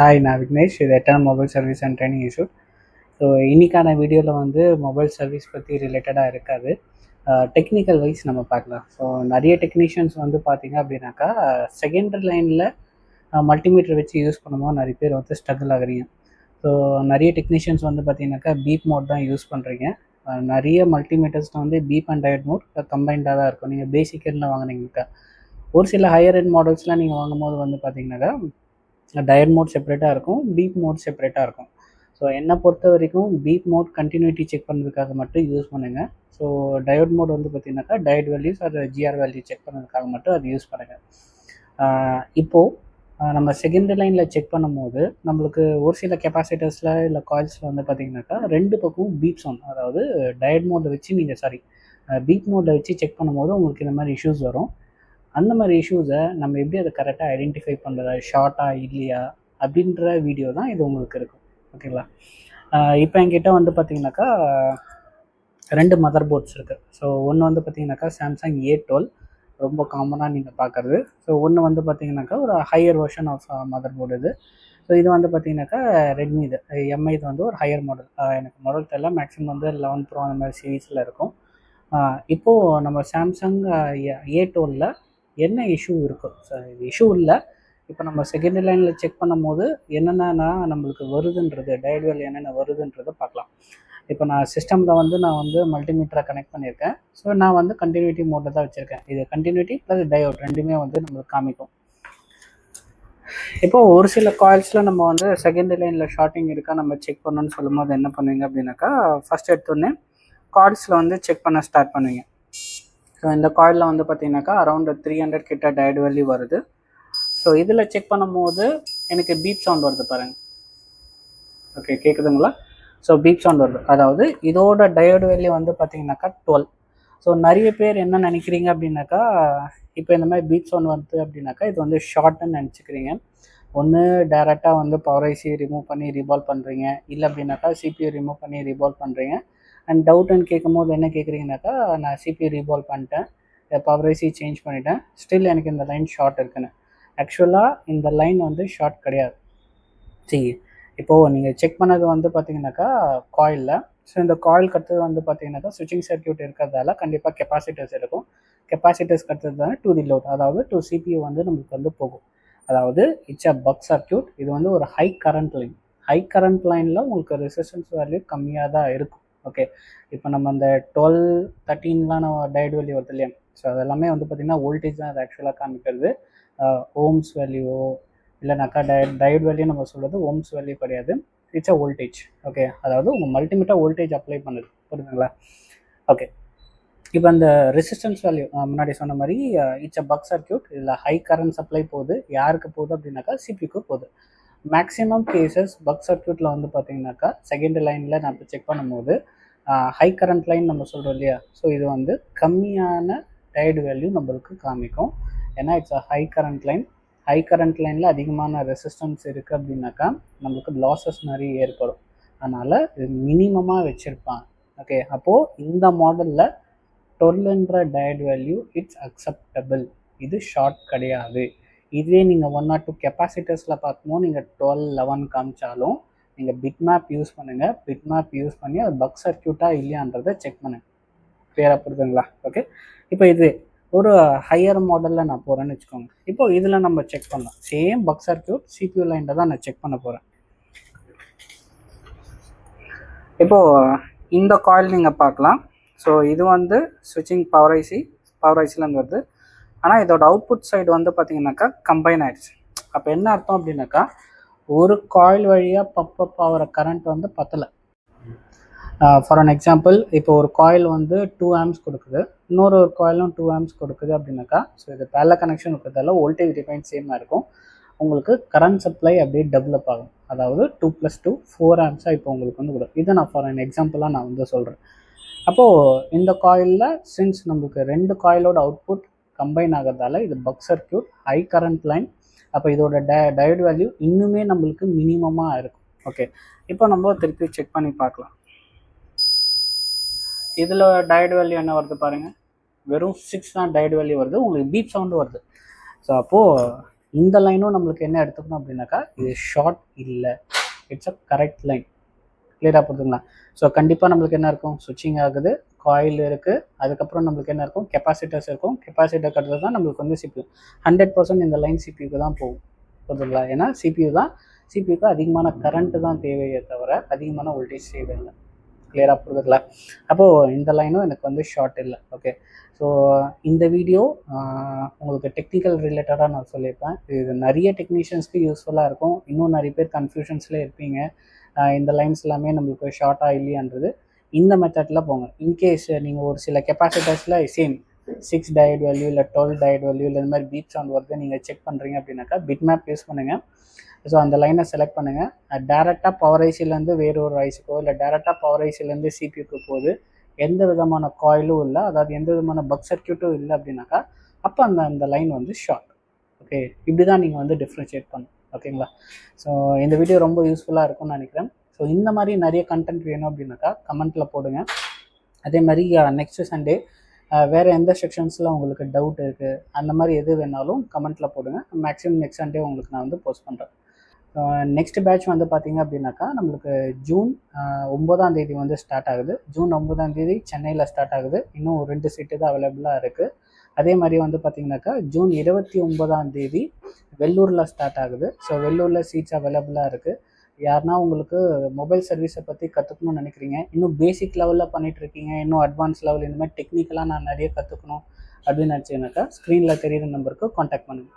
Hi, நான் விக்னேஷ். இது eternal mobile service and training institute. So இன்றைக்கான வீடியோவில் வந்து மொபைல் சர்வீஸ் பற்றி ரிலேட்டடாக இருக்காது. டெக்னிக்கல் வைஸ் நம்ம பார்க்கலாம். ஸோ நிறைய டெக்னீஷியன்ஸ் வந்து பார்த்திங்க அப்படின்னாக்கா செகண்டரி லைனில் மல்டிமீட்டர் வச்சு யூஸ் பண்ணும்போது நிறைய பேர் வந்து ஸ்ட்ரகிள் ஆகுறீங்க. ஸோ நிறைய டெக்னீஷியன்ஸ் வந்து பார்த்திங்கனாக்கா பீப் மோட் தான் யூஸ் பண்ணுறீங்க. நிறைய மல்டிமீட்டர்ஸில் வந்து பீப் அண்ட் டயட் மோட் கம்பைண்டாக தான் இருக்கும். நீங்கள் பேசிக் எண்டில் வாங்கினீங்கனாக்கா ஒரு சில ஹையர் எண்ட் மாடல்ஸ்லாம் நீங்கள் வாங்கும்போது வந்து பார்த்திங்கனாக்கா டயட் மோட் செப்பரேட்டாக இருக்கும், பீப் மோட் செப்பரேட்டாக இருக்கும். ஸோ என்னை பொறுத்த வரைக்கும் பீப் மோட் கண்டினியூட்டி செக் பண்ணுறதுக்காக மட்டும் யூஸ் பண்ணுங்கள். ஸோ டயோட் மோட் வந்து பார்த்திங்கனாக்கா டயட் வேல்யூஸ் அது ஜிஆர் வேல்யூ செக் பண்ணுறதுக்காக மட்டும் அது யூஸ் பண்ணுங்கள். இப்போது நம்ம செகண்டரி லைனில் செக் பண்ணும்போது நம்மளுக்கு ஒரு சில கெப்பாசிட்டர்ஸில் இல்லை காயில்ஸில் வந்து பார்த்திங்கனாக்கா ரெண்டு பக்கம் பீப் சவுண்ட், அதாவது டயட் மோட்டை வச்சு பீப் மோட்டை வச்சு செக் பண்ணும்போது உங்களுக்கு இந்த மாதிரி இஷ்யூஸ் வரும். அந்த மாதிரி இஷ்யூஸை நம்ம எப்படி அதை கரெக்டாக ஐடென்டிஃபை பண்ணுறதா, ஷார்ட்டாக இல்லையா அப்படின்ற வீடியோ தான் இது உங்களுக்கு இருக்கும். ஓகேங்களா? இப்போ என்கிட்ட வந்து பார்த்திங்கனாக்கா ரெண்டு மதர் போர்ட்ஸ் இருக்குது. ஸோ ஒன்று வந்து பார்த்திங்கனாக்கா சாம்சங் A12, ரொம்ப காமனாக நீங்கள் பார்க்குறது. ஸோ ஒன்று வந்து பார்த்திங்கனாக்கா ஒரு higher version of motherboard இது. ஸோ இது வந்து பார்த்திங்கனாக்கா ரெட்மி, இது எம்ஐ, இது வந்து ஒரு ஹையர் மாடல். எனக்கு மாடல் தெரியல, மேக்ஸிமம் வந்து 11 Pro அந்த மாதிரி சீரீஸில் இருக்கும். இப்போது நம்ம சாம்சங் A12ல் என்ன இஷ்யூ இருக்கும்? ஸோ இது இஷ்யூ இல்லை. இப்போ நம்ம செகண்டரி லைனில் செக் பண்ணும் போது என்னென்னா நம்மளுக்கு வருதுன்றது, டயட் வேல்யூ என்னென்ன வருதுன்றதை பார்க்கலாம். இப்போ நான் சிஸ்டமில் வந்து மல்டிமீட்டரை கனெக்ட் பண்ணியிருக்கேன். ஸோ நான் வந்து கண்டினியூட்டி மோட்டை தான் வச்சுருக்கேன். இது கண்டினியூட்டி ப்ளஸ் டயோட் ரெண்டுமே வந்து நம்மளுக்கு காமிக்கும். இப்போது ஒரு சில காயில்ஸில் நம்ம வந்து செகண்டரி லைனில் ஷார்ட்டிங் இருக்கா நம்ம செக் பண்ணணும்னு சொல்லும் போது என்ன பண்ணுவீங்க அப்படின்னாக்கா, ஃபஸ்ட் எடுத்தோடனே கார்ட்ஸில் வந்து செக் பண்ண ஸ்டார்ட் பண்ணுவீங்க. ஸோ இந்த காயிலில் வந்து பார்த்திங்கனாக்கா அரௌண்ட் 300 கிட்ட டயட் வேல்யூ வருது. ஸோ இதில் செக் பண்ணும்போது எனக்கு பீப் சவுண்ட் வருது பாருங்கள். ஓகே, கேட்குதுங்களா? ஸோ பீப் சவுண்ட் வருது, அதாவது இதோட டயட் வேல்யூ வந்து பார்த்திங்கனாக்கா 12. ஸோ நிறைய பேர் என்ன நினைக்கிறீங்க அப்படின்னாக்கா, இப்போ இந்த மாதிரி பீப் சவுண்ட் வருது அப்படின்னாக்கா இது வந்து ஷார்ட்னு நினச்சிக்கிறீங்க. ஒன்று டைரெக்டாக வந்து பவர் ஐசி ரிமூவ் பண்ணி ரீபால் பண்ணுறீங்க, இல்லை அப்படின்னாக்கா சிபியூ ரிமூவ் பண்ணி ரீபால் பண்ணுறீங்க. அண்ட் டவுட்டுன்னு கேட்கும்போது என்ன கேட்குறீங்கனாக்கா, நான் சிபியூ ரீபால் பண்ணிட்டேன், பவர் ஐசி சேஞ்ச் பண்ணிட்டேன், ஸ்டில் எனக்கு இந்த லைன் ஷார்ட் இருக்குன்னு. ஆக்சுவலாக இந்த லைன் வந்து ஷார்ட் கிடையாது. சரி, இப்போது நீங்கள் செக் பண்ணது வந்து பார்த்திங்கனாக்கா காயிலில். ஸோ இந்த காயில் கட்டுறது வந்து பார்த்திங்கனாக்கா ஸ்விட்சிங் சர்க்யூட் இருக்கிறதால கண்டிப்பாக கெப்பாசிட்டர்ஸ் இருக்கும். கெப்பாசிட்டர்ஸ் கட்டுறதுனால டு தி லோட், அதாவது டு சிபியூ வந்து நம்மளுக்கு வந்து போகும். அதாவது இட்ஸ் அ பக் சர்க்யூட். இது வந்து ஒரு high current line. High current லைனில் உங்களுக்கு ரெசிஸ்டன்ஸ் வேல்யூ கம்மியாக தான் இருக்கும். ஓகே, இப்போ நம்ம அந்த 12, 13லாம் நம்ம டயட் வேல்யூ வருது இல்லையா? ஸோ அதெல்லாமே வந்து பார்த்திங்கன்னா வோல்டேஜ் தான் அது ஆக்சுவலாக காமிக்கிறது. ஓம்ஸ் வேல்யூவோ இல்லைனாக்கா டயட் வேல்யூ நம்ம சொல்கிறது ஓம்ஸ் வேல்யூ கிடையாது, இட்ஸ் அ வோல்டேஜ். ஓகே, அதாவது உங்கள் மல்டிமீட்டர் வோல்டேஜ் அப்ளை பண்ணுது, புரியுதுங்களா? ஓகே, இப்போ அந்த ரெசிஸ்டன்ஸ் வேல்யூ முன்னாடி சொன்ன மாதிரி இட்ஸ் அ பக் சர்க்யூட். இதில் ஹை கரண்ட் சப்ளை போகுது. யாருக்கு போகுது அப்படின்னாக்கா சிபிக்கு போகுது. மேக்ஸிமம் கேசஸ் பக் சர்க்யூட்டில் வந்து பார்த்திங்கனாக்கா செகண்டரி லைனில் நான் இப்போ செக் பண்ணும்போது ஹை கரண்ட் லைன் நம்ம சொல்கிறோம் இல்லையா? ஸோ இது வந்து கம்மியான டயட் வேல்யூ நம்மளுக்கு காமிக்கும். ஏன்னா it's a high current line. High current லைனில் அதிகமான ரெசிஸ்டன்ஸ் இருக்குது அப்படின்னாக்கா நம்மளுக்கு லாஸஸ் நிறைய ஏற்படும். அதனால் இது மினிமமாக வச்சுருப்பாங்க. ஓகே, அப்போது இந்த மாடலில் 12ன்ற டயட் வேல்யூ இட்ஸ் அக்செப்டபிள். இது ஷார்ட் கிடையாது. இதே நீங்கள் 1 or 2 கெப்பாசிட்டர்ஸில் பார்க்கும்போது நீங்கள் 12, 11 காமிச்சாலும் நீங்கள் பிட் மேப் யூஸ் பண்ணுங்கள். பிட் மேப் யூஸ் பண்ணி அது பக் சர்க்யூட்டாக இல்லையான்றதை செக் பண்ணுங்கள். கிளியராக புரியுதுங்களா? ஓகே, இப்போ இது ஒரு ஹையர் மாடலில் நான் போகிறேன்னு வச்சுக்கோங்க. இப்போது இதில் நம்ம செக் பண்ணலாம். சேம் பக் சர்க்யூட் சிபியூ லைனில் தான் நான் செக் பண்ண போகிறேன். இப்போது இந்த காயில் நீங்கள் பார்க்கலாம். ஸோ இது வந்து ஸ்விட்சிங் பவர் ஐசிலேருந்து வருது. ஆனால் இதோட அவுட்புட் சைடு வந்து பார்த்திங்கனாக்கா கம்பைன் ஆகிடுச்சு. அப்போ என்ன அர்த்தம் அப்படின்னாக்கா, ஒரு காயில் வழியாக பம்ப் ஆகிற கரண்ட் வந்து பத்தலை. ஃபார் அன் எக்ஸாம்பிள், இப்போ ஒரு காயில் வந்து 2 amps கொடுக்குது, இன்னொரு காயிலும் 2 amps கொடுக்குது அப்படின்னாக்கா, ஸோ இது பேரலல் கனெக்ஷன் இருக்கிறதால வோல்டேஜ் டிஃபைன் சேமாக இருக்கும். உங்களுக்கு கரண்ட் சப்ளை அப்படியே டெவலப் ஆகும். அதாவது 2 + 2 4 amps இப்போ உங்களுக்கு வந்து கொடுக்கும். இதை நான் ஃபார் அன் எக்ஸாம்பிளாக நான் வந்து சொல்கிறேன். அப்போது இந்த காயிலில் சின்ஸ் நம்மளுக்கு 2 காயிலோட அவுட்புட் கம்பைன் ஆகிறதால இது buck circuit, high current line. அப்போ இதோட டயட் வேல்யூ இன்னுமே நம்மளுக்கு மினிமமாக இருக்கும். ஓகே, இப்போ நம்ம திருப்பி செக் பண்ணி பார்க்கலாம். இதில் டயட் வேல்யூ என்ன வருது பாருங்கள், வெறும் 6 தான் டயட் வேல்யூ வருது. உங்களுக்கு பீப் சவுண்டு வருது. ஸோ அப்போது இந்த லைனும் நம்மளுக்கு என்ன எடுத்துக்கணும் அப்படின்னாக்கா இது ஷார்ட் இல்லை, இட்ஸ் அ கரெக்ட் லைன். கிளியராக போடுதுங்களா? ஸோ கண்டிப்பாக நம்மளுக்கு என்ன இருக்கும், சுவிட்சிங் ஆகுது, காயில் இருக்குது, அதுக்கப்புறம் நம்மளுக்கு என்ன இருக்கும், கெப்பாசிட்டர்ஸ் இருக்கும். கெப்பாசிட்டர் கட்டுறது தான் நம்மளுக்கு வந்து சிபியூ. 100% இந்த லைன் சிபியூக்கு தான் போகும். புரியுதுங்களா? ஏன்னா சிபியூக்கு அதிகமான கரண்ட்டு தான் தேவையே தவிர அதிகமான வோல்டேஜ் தேவையில்லை. கிளியராக புரியுதுங்களா? அப்போது இந்த லைனும் எனக்கு வந்து ஷார்ட் இல்லை. ஓகே, ஸோ இந்த வீடியோ உங்களுக்கு டெக்னிக்கல் ரிலேட்டடாக நான் சொல்லியிருப்பேன். இது நிறைய டெக்னீஷியன்ஸ்க்கு யூஸ்ஃபுல்லாக இருக்கும். இன்னும் நிறைய பேர் கன்ஃபியூஷன்ஸில் இருப்பீங்க, இந்த லைன்ஸ் எல்லாமே நம்மளுக்கு ஷார்ட்டாக இல்லையான்றது. இந்த மெத்தடில் போங்க. இன்கேஸ் நீங்கள் ஒரு சில கெப்பாசிட்டர்ஸில் சேம் 6 டயட் வேல்யூ இல்லை 12 டயட் வேல்யூ இல்லை இந்த மாதிரி பீட் சவுண்ட் வருது நீங்கள் செக் பண்ணுறீங்க அப்படின்னாக்கா பிட் மேப் யூஸ் பண்ணுங்கள். ஸோ அந்த லைனை செலக்ட் பண்ணுங்கள். டேரெக்டாக பவர் ஐசிலேருந்து வேறொரு ஐசிக்கோ இல்லை டேரெக்டாக பவர் ஐசிலேருந்து சிபியூக்கு போகுது, எந்த விதமான காயிலும் இல்லை, அதாவது எந்த விதமான பக் சர்க்யூட்டும் இல்லை அப்படின்னாக்கா அப்போ அந்த லைன் வந்து ஷார்ட். ஓகே, இப்படி தான் நீங்கள் வந்து டிஃப்ரென்ஷியேட் பண்ணணும். ஓகேங்களா? ஸோ இந்த வீடியோ ரொம்ப யூஸ்ஃபுல்லாக இருக்கும்னு நினைக்கிறேன். ஸோ இந்த மாதிரி நிறைய கண்டென்ட் வேணும் அப்படின்னாக்கா கமெண்ட்டில் போடுங்க. அதே மாதிரி நெக்ஸ்ட்டு சண்டே வேறு எந்த செக்ஷன்ஸில் உங்களுக்கு டவுட் இருக்குது அந்த மாதிரி எது வேணாலும் கமெண்ட்டில் போடுங்க. மேக்ஸிமம் நெக்ஸ்ட் சண்டே உங்களுக்கு நான் வந்து போஸ்ட் பண்ணுறேன். நெக்ஸ்ட் பேட்ச் வந்து பார்த்திங்க அப்படின்னாக்கா நம்மளுக்கு ஜூன் 9ஆம் தேதி வந்து ஸ்டார்ட் ஆகுது. ஜூன் 9ஆம் தேதி சென்னையில் ஸ்டார்ட் ஆகுது. இன்னும் 2 சீட்டு தான் அவைலபிளாக இருக்குது. அதே மாதிரி வந்து பார்த்திங்கனாக்கா ஜூன் 29ஆம் தேதி வெள்ளூரில் ஸ்டார்ட் ஆகுது. ஸோ வெள்ளூரில் சீட்ஸ் அவைலபிளாக இருக்குது. யாருன்னா உங்களுக்கு மொபைல் சர்வீஸை பற்றி கற்றுக்கணும்னு நினைக்கிறீங்க, இன்னும் பேசிக் லெவலில் பண்ணிகிட்ருக்கீங்க, இன்னும் அட்வான்ஸ் லெவல் இந்த மாதிரி டெக்னிக்கலாக நான் நிறைய கற்றுக்கணும் அப்படின்னு நினச்சிங்கனாக்கா ஸ்க்ரீனில் தெரியிற நம்பருக்கு காண்டாக்ட் பண்ணுங்கள்.